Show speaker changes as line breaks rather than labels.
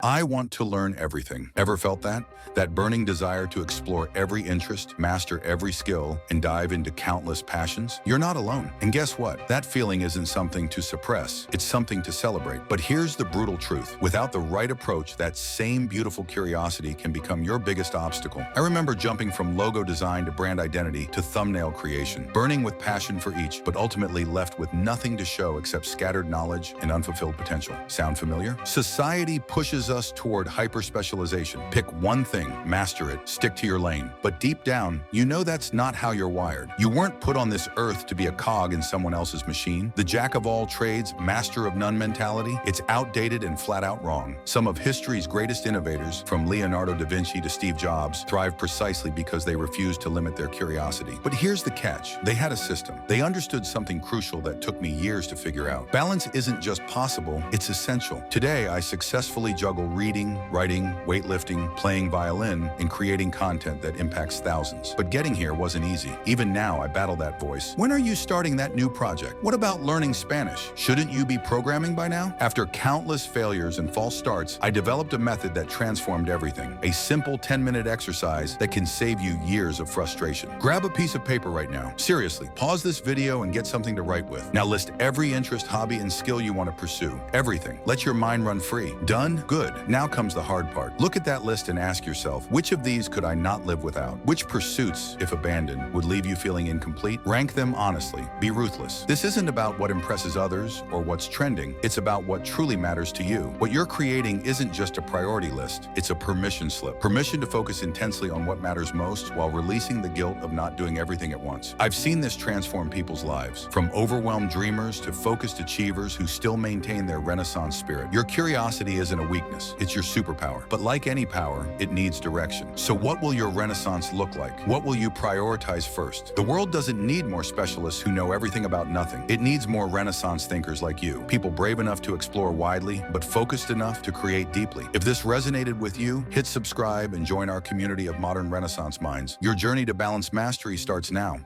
I want to learn everything. Ever felt that? That burning desire to explore every interest, master every skill, and dive into countless passions? You're not alone. And guess what? That feeling isn't something to suppress. It's something to celebrate. But here's the brutal truth. Without the right approach, that same beautiful curiosity can become your biggest obstacle. I remember jumping from logo design to brand identity to thumbnail creation, burning with passion for each, but ultimately left with nothing to show except scattered knowledge and unfulfilled potential. Sound familiar? Society pushes us toward hyper-specialization. Pick one thing, master it, stick to your lane. But deep down, you know that's not how you're wired. You weren't put on this earth to be a cog in someone else's machine. The jack of all trades, master of none mentality, it's outdated and flat out wrong. Some of history's greatest innovators, from Leonardo da Vinci to Steve Jobs, thrive precisely because they refused to limit their curiosity. But here's the catch. They had a system. They understood something crucial that took me years to figure out. Balance isn't just possible, it's essential. Today, I successfully juggle reading, writing, weightlifting, playing violin, and creating content that impacts thousands. But getting here wasn't easy. Even now, I battle that voice. When are you starting that new project? What about learning Spanish? Shouldn't you be programming by now? After countless failures and false starts, I developed a method that transformed everything. A simple 10-minute exercise that can save you years of frustration. Grab a piece of paper right now. Seriously, pause this video and get something to write with. Now list every interest, hobby, and skill you want to pursue. Everything. Let your mind run free. Done? Good. Now comes the hard part. Look at that list and ask yourself, which of these could I not live without? Which pursuits, if abandoned, would leave you feeling incomplete? Rank them honestly. Be ruthless. This isn't about what impresses others or what's trending. It's about what truly matters to you. What you're creating isn't just a priority list. It's a permission slip. Permission to focus intensely on what matters most while releasing the guilt of not doing everything at once. I've seen this transform people's lives, from overwhelmed dreamers to focused achievers who still maintain their Renaissance spirit. Your curiosity isn't a weakness. It's your superpower. But like any power, it needs direction. So what will your Renaissance look like? What will you prioritize first? The world doesn't need more specialists who know everything about nothing. It needs more Renaissance thinkers like you. People brave enough to explore widely, but focused enough to create deeply. If this resonated with you, hit subscribe and join our community of modern Renaissance minds. Your journey to balanced mastery starts now.